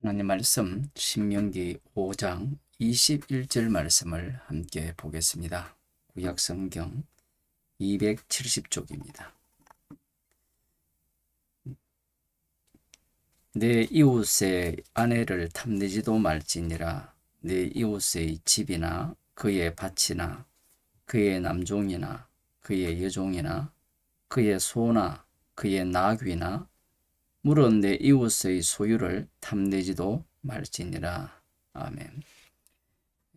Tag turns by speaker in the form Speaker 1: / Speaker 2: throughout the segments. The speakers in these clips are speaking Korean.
Speaker 1: 하나님 말씀 신명기 5장 21절 말씀을 함께 보겠습니다. 구약 성경 270쪽입니다. 내 이웃의 아내를 탐내지도 말지니라. 내 이웃의 집이나 그의 밭이나 그의 남종이나 그의 여종이나 그의 소나 그의 나귀나 물은 내 이웃의 소유를 탐내지도 말지니라. 아멘.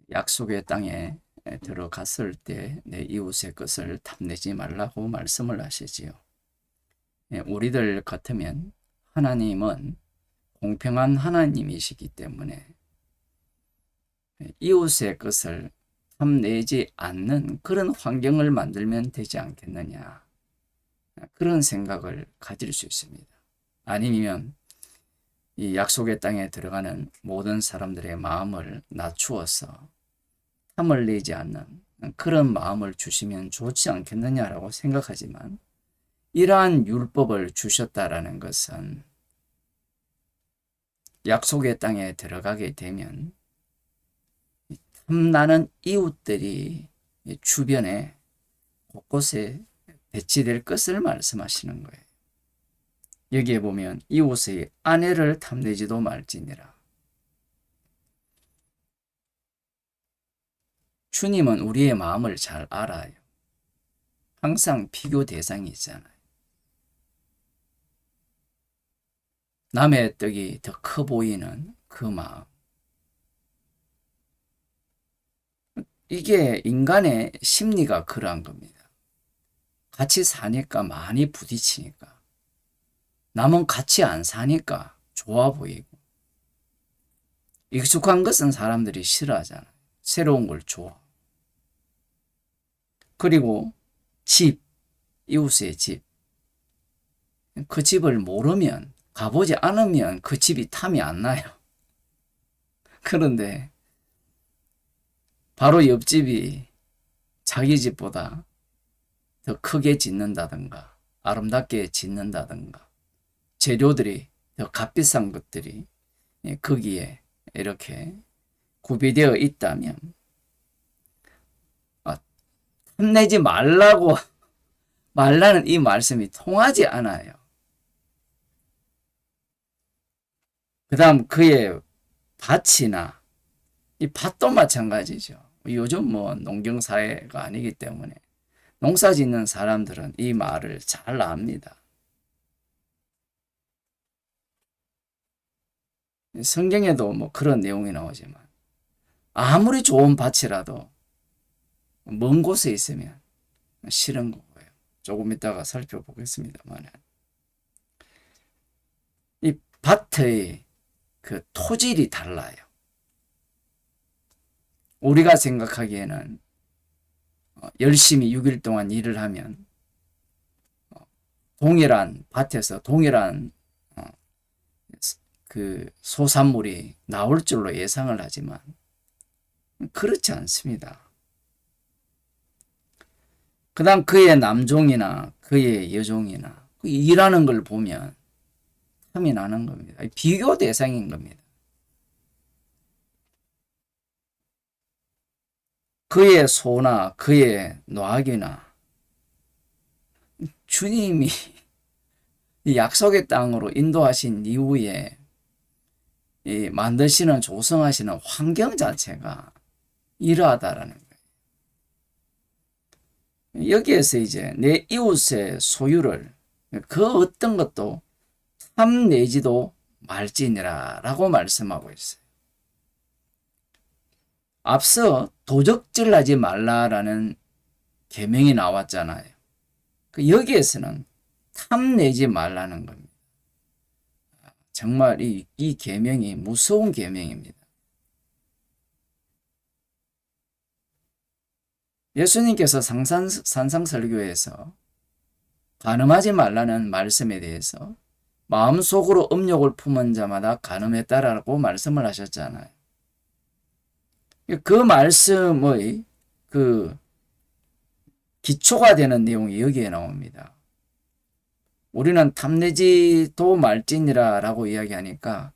Speaker 1: 약속의 땅에 들어갔을 때 내 이웃의 것을 탐내지 말라고 말씀을 하시지요. 우리들 같으면 하나님은 공평한 하나님이시기 때문에 이웃의 것을 탐내지 않는 그런 환경을 만들면 되지 않겠느냐, 그런 생각을 가질 수 있습니다. 아니면 이 약속의 땅에 들어가는 모든 사람들의 마음을 낮추어서 탐을 내지 않는 그런 마음을 주시면 좋지 않겠느냐라고 생각하지만, 이러한 율법을 주셨다라는 것은 약속의 땅에 들어가게 되면 탐나는 이웃들이 주변에 곳곳에 배치될 것을 말씀하시는 거예요. 여기에 보면 이웃의 아내를 탐내지도 말지니라. 주님은 우리의 마음을 잘 알아요. 항상 비교 대상이 있잖아요. 남의 떡이 더 커 보이는 그 마음. 이게 인간의 심리가 그러한 겁니다. 같이 사니까 많이 부딪히니까. 남은 같이 안 사니까 좋아 보이고, 익숙한 것은 사람들이 싫어하잖아요. 새로운 걸 좋아. 그리고 집, 이웃의 집. 그 집을 모르면, 가보지 않으면 그 집이 탐이 안 나요. 그런데 바로 옆집이 자기 집보다 더 크게 짓는다든가 아름답게 짓는다든가 재료들이 더 값비싼 것들이 거기에 이렇게 구비되어 있다면 탐내지 말라는 이 말씀이 통하지 않아요. 그 다음 그의 밭이나, 이 밭도 마찬가지죠. 요즘 농경사회가 아니기 때문에 농사 짓는 사람들은 이 말을 잘 압니다. 성경에도 그런 내용이 나오지만, 아무리 좋은 밭이라도 먼 곳에 있으면 싫은 거고요. 조금 이따가 살펴보겠습니다만, 이 밭의 그 토질이 달라요. 우리가 생각하기에는 열심히 6일 동안 일을 하면 동일한 밭에서 동일한 그 소산물이 나올 줄로 예상을 하지만 그렇지 않습니다. 그 다음 그의 남종이나 그의 여종이나 일하는 걸 보면 탐이 나는 겁니다. 비교 대상인 겁니다. 그의 소나 그의 노하기나, 주님이 약속의 땅으로 인도하신 이후에 만드시는, 조성하시는 환경 자체가 이러하다라는 거예요. 여기에서 이제 내 이웃의 소유를 그 어떤 것도 탐내지도 말지니라 라고 말씀하고 있어요. 앞서 도적질하지 말라라는 계명이 나왔잖아요. 여기에서는 탐내지 말라는 겁니다. 정말 이 계명이 무서운 계명입니다. 예수님께서 산상설교에서 간음하지 말라는 말씀에 대해서 마음속으로 음욕을 품은 자마다 간음했다라고 말씀을 하셨잖아요. 그 말씀의 그 기초가 되는 내용이 여기에 나옵니다. 우리는 탐내지도 말지니라 라고 이야기하니까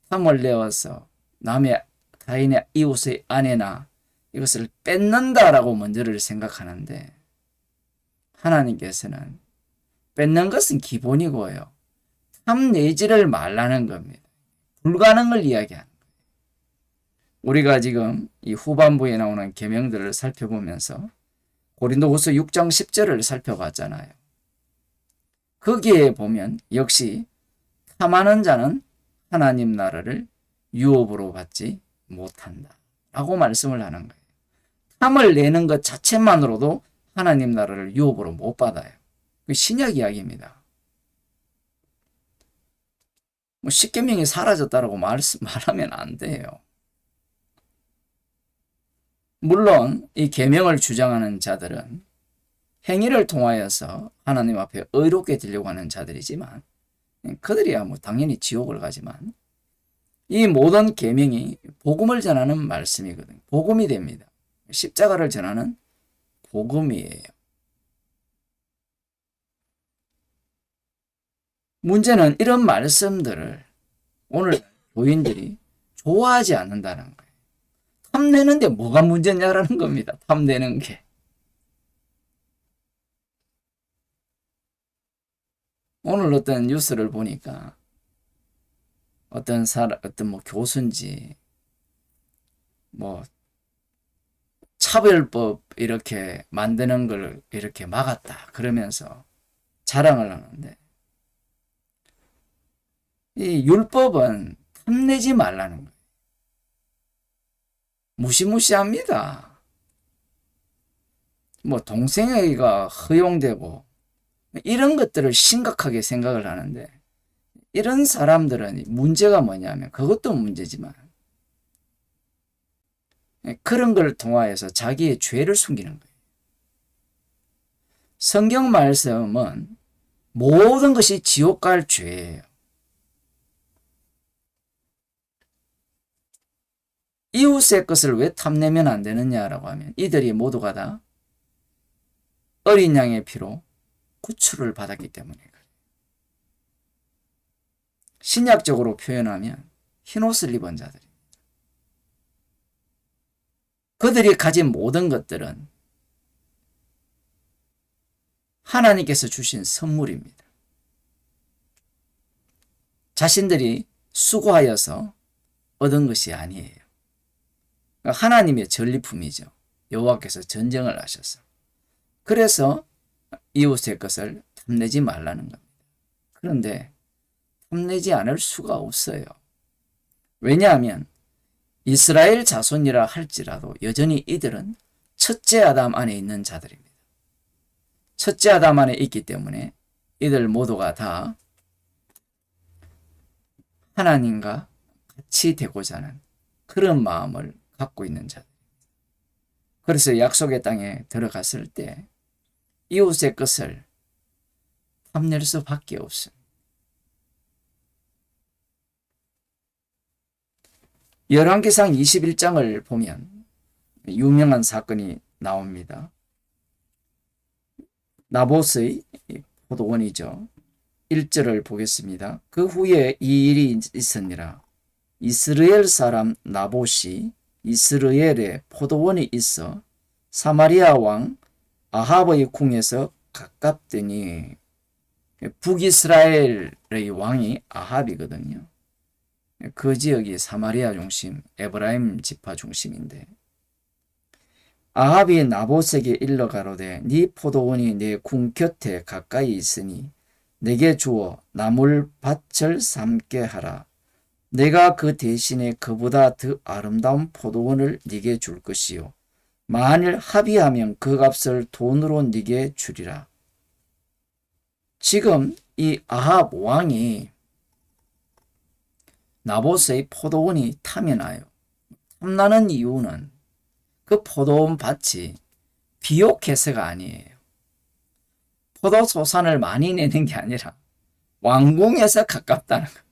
Speaker 1: 탐을 내어서 남의 타인의 이웃의 아내나 이것을 뺏는다라고 먼저를 생각하는데, 하나님께서는 뺏는 것은 기본이고요, 탐내지를 말라는 겁니다. 불가능을 이야기하는 거예요. 우리가 지금 이 후반부에 나오는 계명들을 살펴보면서 고린도후서 6장 10절을 살펴봤잖아요. 거기에 보면 역시 탐하는 자는 하나님 나라를 유업으로 받지 못한다 라고 말씀을 하는 거예요. 탐을 내는 것 자체만으로도 하나님 나라를 유업으로 못 받아요. 그 신약 이야기입니다. 뭐 십계명이 사라졌다라고 말하면 안 돼요. 물론 이 계명을 주장하는 자들은 행위를 통하여서 하나님 앞에 의롭게 되려고 하는 자들이지만, 그들이야 뭐 당연히 지옥을 가지만, 이 모든 계명이 복음을 전하는 말씀이거든요. 복음이 됩니다. 십자가를 전하는 복음이에요. 문제는 이런 말씀들을 오늘 교인들이 좋아하지 않는다는 거예요. 탐내는데 뭐가 문제냐라는 겁니다. 탐내는 게. 오늘 어떤 뉴스를 보니까 어떤 뭐 교수인지 뭐 차별법 이렇게 만드는 걸 이렇게 막았다 그러면서 자랑을 하는데, 이 율법은 탐내지 말라는 거예요. 무시무시합니다. 뭐 동성애가 허용되고 이런 것들을 심각하게 생각을 하는데, 이런 사람들은 문제가 뭐냐면, 그것도 문제지만 그런 걸 통하여서 자기의 죄를 숨기는 거예요. 성경 말씀은 모든 것이 지옥 갈 죄예요. 이웃의 것을 왜 탐내면 안 되느냐라고 하면, 이들이 모두가 다 어린 양의 피로 구출을 받았기 때문에 그래요. 신약적으로 표현하면 흰옷을 입은 자들입니다. 그들이 가진 모든 것들은 하나님께서 주신 선물입니다. 자신들이 수고하여서 얻은 것이 아니에요. 하나님의 전리품이죠. 여호와께서 전쟁을 하셔서. 그래서 이웃의 것을 탐내지 말라는 겁니다. 그런데 탐내지 않을 수가 없어요. 왜냐하면 이스라엘 자손이라 할지라도 여전히 이들은 첫째 아담 안에 있는 자들입니다. 첫째 아담 안에 있기 때문에 이들 모두가 다 하나님과 같이 되고자 하는 그런 마음을 갖고 있는 자들. 그래서 약속의 땅에 들어갔을 때 이웃의 것을 탐낼 수밖에 없습니다. 열왕기상 21장을 보면 유명한 사건이 나옵니다. 나봇의 포도원이죠. 1절을 보겠습니다. 그 후에 이 일이 있었니라. 이스라엘 사람 나봇이 이스라엘에 포도원이 있어 사마리아 왕 아합의 궁에서 가깝더니, 북이스라엘의 왕이 아합이거든요. 그 지역이 사마리아 중심, 에브라임 지파 중심인데, 아합이 나봇에게 일러 가로되 네 포도원이 내 궁 곁에 가까이 있으니 내게 주어 나물 밭을 삼게 하라. 내가 그 대신에 그보다 더 아름다운 포도원을 네게 줄 것이요 만일 합의하면 그 값을 돈으로 네게 주리라. 지금 이 아합 왕이 나봇의 포도원이 탐이 나요. 탐나는 이유는 그 포도원 밭이 비옥해서가 아니에요. 포도소산을 많이 내는 게 아니라 왕궁에서 가깝다는 겁니다.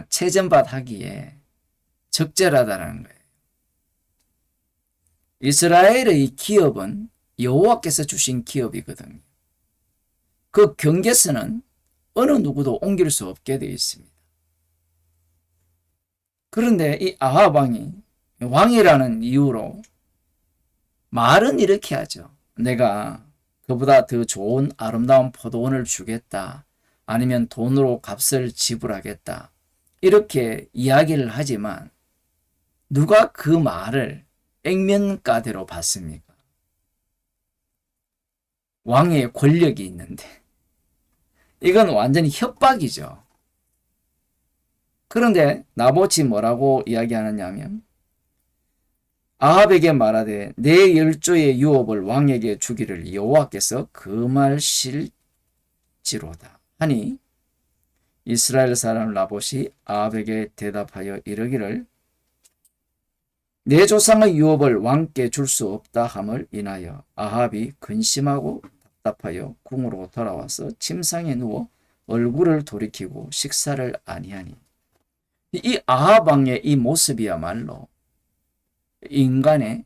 Speaker 1: 채전밭 하기에 적절하다는 거예요. 이스라엘의 기업은 여호와께서 주신 기업이거든요. 그 경계선은 어느 누구도 옮길 수 없게 되어 있습니다. 그런데 이 아합 왕이 왕이라는 이유로 말은 이렇게 하죠. 내가 그보다 더 좋은 아름다운 포도원을 주겠다. 아니면 돈으로 값을 지불하겠다. 이렇게 이야기를 하지만 누가 그 말을 액면가대로 받습니까? 왕의 권력이 있는데. 이건 완전히 협박이죠. 그런데 나봇이 뭐라고 이야기하느냐면 아합에게 말하되 내 열조의 유업을 왕에게 주기를 여호와께서 금하실지로다 하니 이스라엘 사람 나봇이 아합에게 대답하여 이르기를 내 조상의 유업을 왕께 줄 수 없다 함을 인하여 아합이 근심하고 답답하여 궁으로 돌아와서 침상에 누워 얼굴을 돌이키고 식사를 아니하니 이 아합 왕의 이 모습이야말로 인간의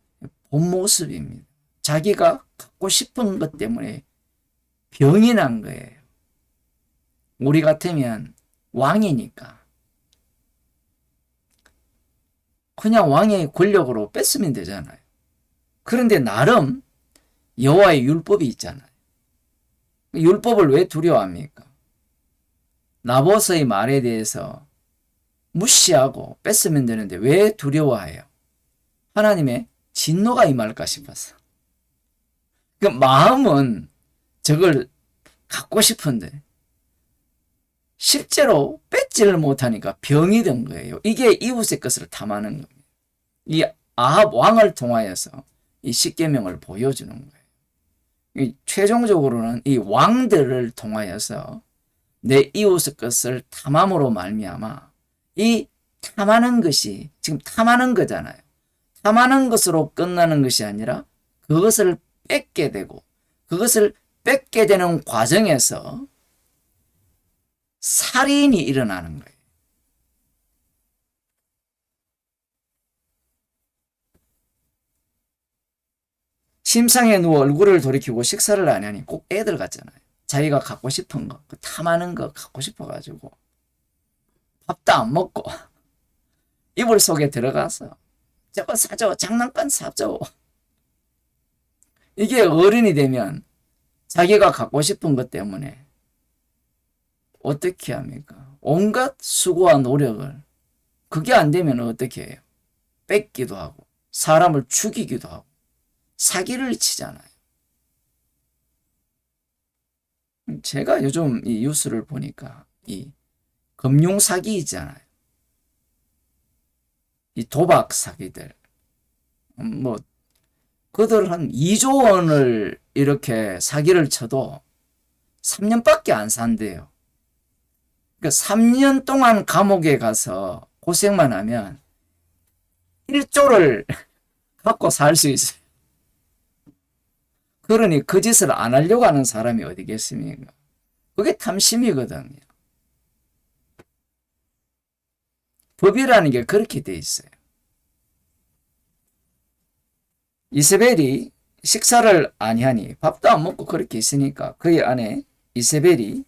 Speaker 1: 본 모습입니다. 자기가 갖고 싶은 것 때문에 병이 난 거예요. 우리 같으면 왕이니까 그냥 왕의 권력으로 뺐으면 되잖아요. 그런데 나름 여호와의 율법이 있잖아요. 율법을 왜 두려워합니까? 나봇의 말에 대해서 무시하고 뺐으면 되는데 왜 두려워해요? 하나님의 진노가 임할까 싶어서. 그 마음은 저걸 갖고 싶은데 실제로 뺏지를 못하니까 병이 든 거예요. 이게 이웃의 것을 탐하는 겁니다. 이 아합 왕을 통하여서 이 십계명을 보여주는 거예요. 최종적으로는 이 왕들을 통하여서 내 이웃의 것을 탐함으로 말미암아 이 탐하는 것이 지금 탐하는 거잖아요. 탐하는 것으로 끝나는 것이 아니라 그것을 뺏게 되고 그것을 뺏게 되는 과정에서 살인이 일어나는 거예요. 침상에 누워 얼굴을 돌이키고 식사를 안 하니 꼭 애들 같잖아요. 자기가 갖고 싶은 거, 탐하는 거 갖고 싶어가지고 밥도 안 먹고 이불 속에 들어가서 저거 사줘, 장난감 사줘. 이게 어른이 되면 자기가 갖고 싶은 것 때문에 어떻게 합니까? 온갖 수고와 노력을 그게 안 되면 어떻게 해요? 뺏기도 하고 사람을 죽이기도 하고 사기를 치잖아요. 제가 요즘 이 뉴스를 보니까 이 금융 사기 있잖아요. 이 도박 사기들 뭐 그들 한 2조 원을 이렇게 사기를 쳐도 3년밖에 안 산대요. 그러니까 3년 동안 감옥에 가서 고생만 하면 1조를 갖고 살 수 있어요. 그러니 그 짓을 안 하려고 하는 사람이 어디겠습니까? 그게 탐심이거든요. 법이라는 게 그렇게 돼 있어요. 이세벨이 식사를 아니하니 밥도 안 먹고 그렇게 있으니까 그의 아내 이세벨이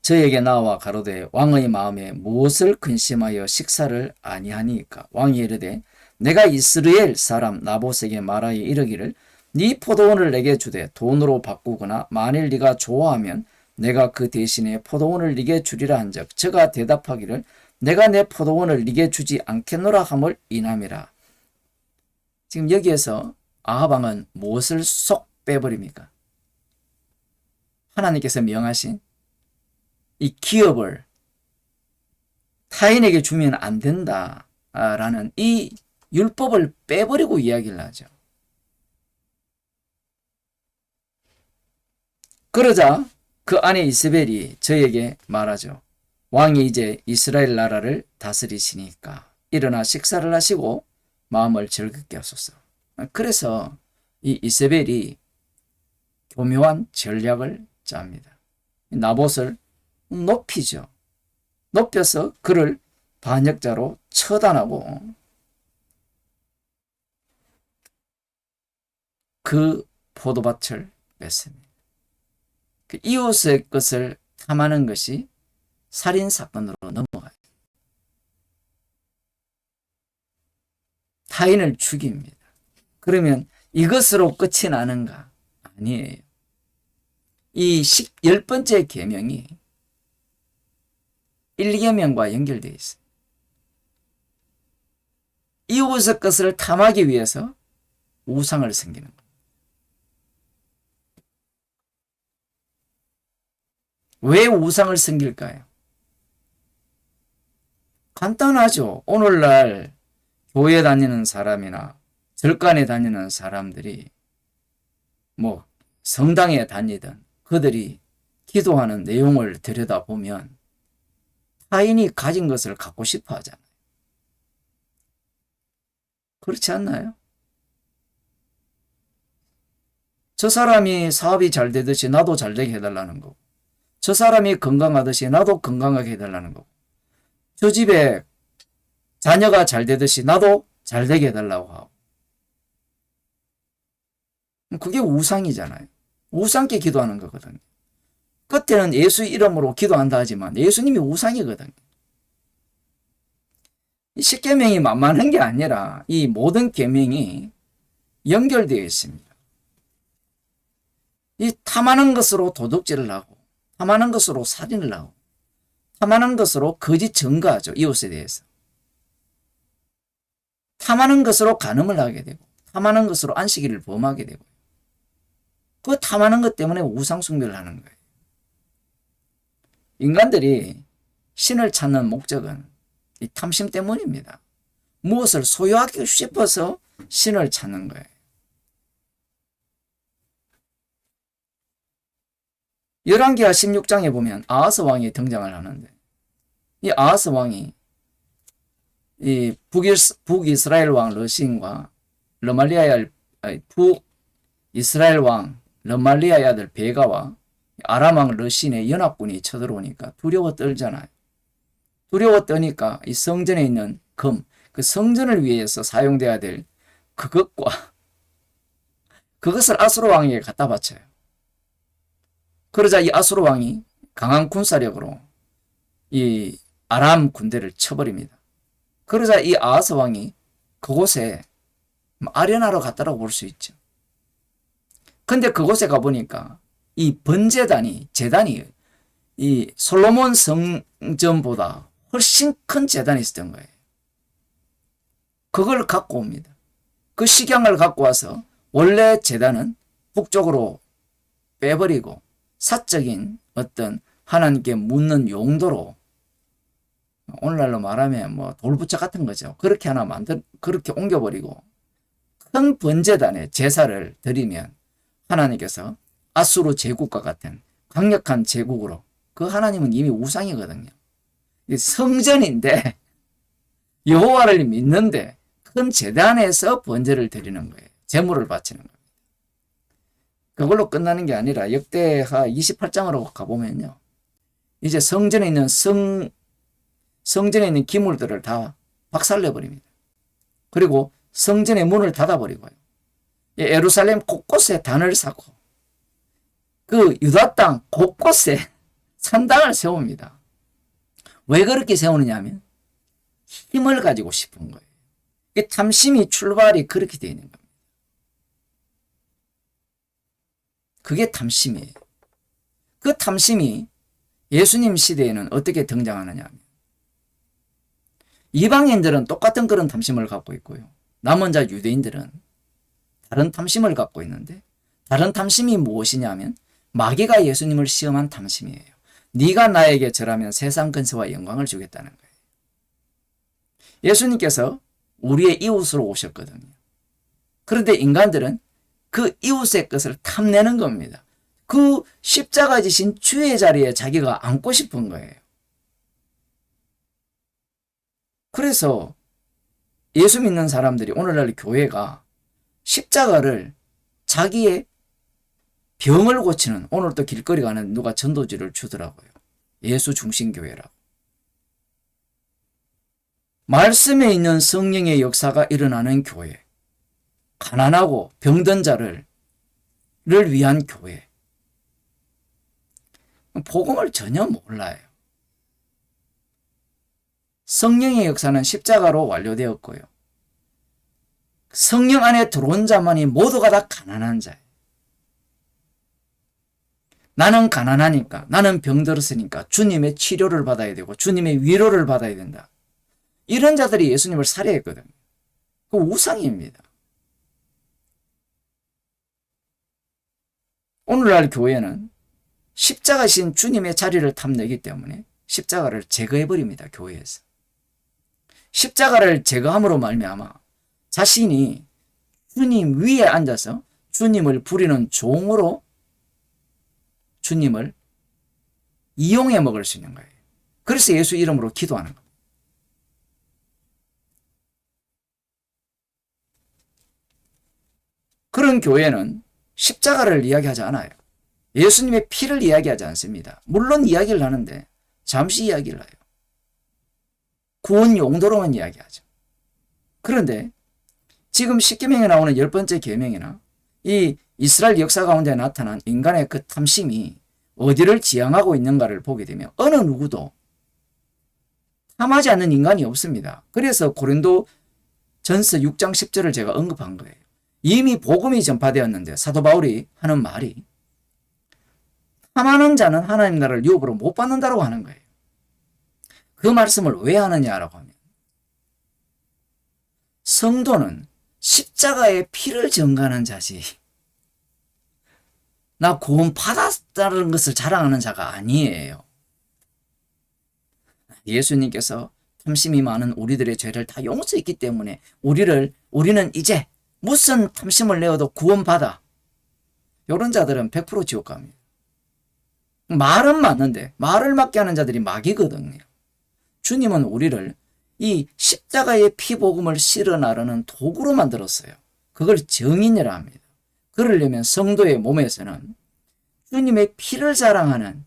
Speaker 1: 저에게 나와 가로되 왕의 마음에 무엇을 근심하여 식사를 아니하니까 왕이 이르되 내가 이스라엘 사람 나봇에게 말하여 이르기를 네 포도원을 내게 주되 돈으로 바꾸거나 만일 네가 좋아하면 내가 그 대신에 포도원을 네게 주리라 한즉 저가 대답하기를 내가 내 포도원을 네게 주지 않겠노라 함을 인함이라. 지금 여기에서 아합 왕은 무엇을 쏙 빼버립니까? 하나님께서 명하신 이 기업을 타인에게 주면 안 된다라는 이 율법을 빼버리고 이야기를 하죠. 그러자 그 아내 이세벨이 저에게 말하죠. 왕이 이제 이스라엘 나라를 다스리시니까 일어나 식사를 하시고 마음을 즐겁게 하소서. 그래서 이 이세벨이 교묘한 전략을 짭니다. 나봇을 높이죠. 높여서 그를 반역자로 처단하고 그 포도밭을 뺐습니다. 그 이웃의 것을 탐하는 것이 살인사건으로 넘어가요. 타인을 죽입니다. 그러면 이것으로 끝이 나는가? 아니에요. 이 10번째 계명이 1계명과 연결되어 있어요. 이웃의 것을 탐하기 위해서 우상을 섬기는 거예요. 왜 우상을 섬길까요? 간단하죠. 오늘날 교회 다니는 사람이나 절간에 다니는 사람들이 뭐 성당에 다니든 그들이 기도하는 내용을 들여다보면 타인이 가진 것을 갖고 싶어 하잖아요. 그렇지 않나요? 저 사람이 사업이 잘 되듯이 나도 잘 되게 해달라는 거고, 저 사람이 건강하듯이 나도 건강하게 해달라는 거고, 저 집에 자녀가 잘 되듯이 나도 잘 되게 해달라고 하고. 그게 우상이잖아요. 우상께 기도하는 거거든요. 끝에는 예수 이름으로 기도한다 하지만 예수님이 우상이거든요. 이 십계명이 만만한 게 아니라 이 모든 계명이 연결되어 있습니다. 이 탐하는 것으로 도둑질을 하고, 탐하는 것으로 살인을 하고, 탐하는 것으로 거짓 증거하죠. 이웃에 대해서. 탐하는 것으로 간음을 하게 되고, 탐하는 것으로 안식일을 범하게 되고, 그 탐하는 것 때문에 우상숭배를 하는 거예요. 인간들이 신을 찾는 목적은 이 탐심 때문입니다. 무엇을 소유하고 싶어서 신을 찾는 거예요. 열왕기하 16장에 보면 아하스 왕이 등장을 하는데, 이 아하스 왕이 이 북이스라엘 왕 르신과 북이스라엘 왕 르말리아의 아들 베가와 아람 왕 르신의 연합군이 쳐들어오니까 두려워 떨잖아요. 두려워 떠니까 이 성전에 있는 금, 그 성전을 위해서 사용돼야 될 그것을 아수르 왕에게 갖다 바쳐요. 그러자 이 아수르 왕이 강한 군사력으로 이 아람 군대를 쳐버립니다. 그러자 이 아하스 왕이 그곳에 아련하러 갔다라고 볼 수 있죠. 근데 그곳에 가보니까 이 재단이 이 솔로몬 성전보다 훨씬 큰 재단이 있었던 거예요. 그걸 갖고 옵니다. 그 식양을 갖고 와서 원래 재단은 북쪽으로 빼버리고 사적인 어떤 하나님께 묻는 용도로, 오늘날로 말하면 뭐 돌부처 같은 거죠. 그렇게 그렇게 옮겨버리고 큰 번제단에 제사를 드리면 하나님께서 아수르 제국과 같은 강력한 제국으로, 그 하나님은 이미 우상이거든요. 성전인데 여호와를 믿는데 큰 제단에서 번제를 드리는 거예요. 제물을 바치는 겁니다. 그걸로 끝나는 게 아니라 역대하 28장으로 가보면요, 이제 성전에 있는 기물들을 다 박살내버립니다. 그리고 성전의 문을 닫아버리고요, 예루살렘 곳곳에 단을 쌓고 그 유다 땅 곳곳에 산당을 세웁니다. 왜 그렇게 세우느냐 하면 힘을 가지고 싶은 거예요. 탐심이 출발이 그렇게 되어 있는 겁니다. 그게 탐심이에요. 그 탐심이 예수님 시대에는 어떻게 등장하느냐 하면, 이방인들은 똑같은 그런 탐심을 갖고 있고요, 남은 자 유대인들은 다른 탐심을 갖고 있는데, 다른 탐심이 무엇이냐 하면 마귀가 예수님을 시험한 탐심이에요. 네가 나에게 절하면 세상 근세와 영광을 주겠다는 거예요. 예수님께서 우리의 이웃으로 오셨거든요. 그런데 인간들은 그 이웃의 것을 탐내는 겁니다. 그 십자가 지신 주의 자리에 자기가 앉고 싶은 거예요. 그래서 예수 믿는 사람들이, 오늘날 교회가 십자가를 자기의 병을 고치는, 오늘 또 길거리 가는 누가 전도지를 주더라고요. 예수 중심교회라고. 말씀에 있는 성령의 역사가 일어나는 교회, 가난하고 병든 자를 위한 교회. 복음을 전혀 몰라요. 성령의 역사는 십자가로 완료되었고요, 성령 안에 들어온 자만이 모두가 다 가난한 자예요. 나는 가난하니까, 나는 병들었으니까 주님의 치료를 받아야 되고 주님의 위로를 받아야 된다. 이런 자들이 예수님을 살해했거든요. 그 우상입니다. 오늘날 교회는 십자가신 주님의 자리를 탐내기 때문에 십자가를 제거해버립니다. 교회에서. 십자가를 제거함으로 말미암아 자신이 주님 위에 앉아서 주님을 부리는 종으로 주님을 이용해 먹을 수 있는 거예요. 그래서 예수 이름으로 기도하는 겁니다. 그런 교회는 십자가를 이야기하지 않아요. 예수님의 피를 이야기하지 않습니다. 물론 이야기를 하는데 잠시 이야기를 해요. 구원 용도로만 이야기하죠. 그런데 지금 십계명에 나오는 10번째 계명이나 이 이스라엘 역사 가운데 나타난 인간의 그 탐심이 어디를 지향하고 있는가를 보게 되면 어느 누구도 탐하지 않는 인간이 없습니다. 그래서 고린도 전서 6장 10절을 제가 언급한 거예요. 이미 복음이 전파되었는데 사도 바울이 하는 말이 탐하는 자는 하나님 나라를 유업으로 못 받는다고 하는 거예요. 그 말씀을 왜 하느냐라고 하면 성도는 십자가의 피를 증거하는 자지 나 구원 받았다는 것을 자랑하는 자가 아니에요. 예수님께서 탐심이 많은 우리들의 죄를 다 용서했기 때문에 우리는 이제 무슨 탐심을 내어도 구원받아. 이런 자들은 100% 지옥 갑니다. 말은 맞는데 말을 맞게 하는 자들이 마귀거든요. 주님은 우리를 이 십자가의 피복음을 실어 나르는 도구로 만들었어요. 그걸 정인이라 합니다. 그러려면 성도의 몸에서는 주님의 피를 자랑하는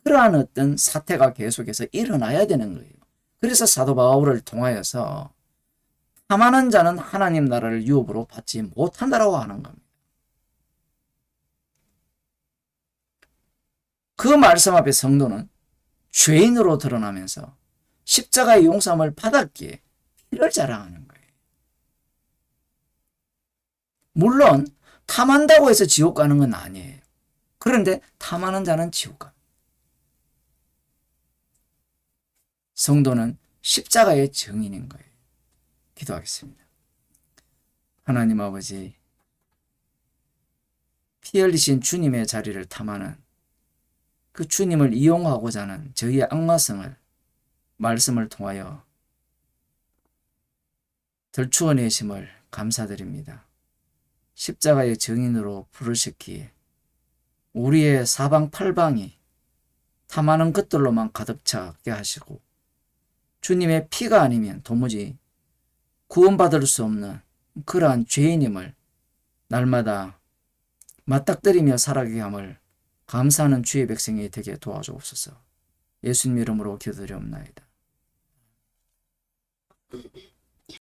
Speaker 1: 그러한 어떤 사태가 계속해서 일어나야 되는 거예요. 그래서 사도 바울을 통하여서 탐하는 자는 하나님 나라를 유업으로 받지 못한다라고 하는 겁니다. 그 말씀 앞에 성도는 죄인으로 드러나면서 십자가의 용서함을 받았기에 피를 자랑하는 거예요. 물론 탐한다고 해서 지옥 가는 건 아니에요. 그런데 탐하는 자는 지옥 갑니다. 성도는 십자가의 증인인 거예요. 기도하겠습니다. 하나님 아버지, 피 흘리신 주님의 자리를 탐하는 그 주님을 이용하고자 하는 저희의 악마성을 말씀을 통하여 들추어내심을 감사드립니다. 십자가의 증인으로 부르셨기에 우리의 사방팔방이 탐하는 것들로만 가득 차게 하시고 주님의 피가 아니면 도무지 구원받을 수 없는 그러한 죄인임을 날마다 맞닥뜨리며 살아가게 함을 감사하는 주의 백성이 되게 도와주옵소서. 예수님 이름으로 기도드리옵나이다.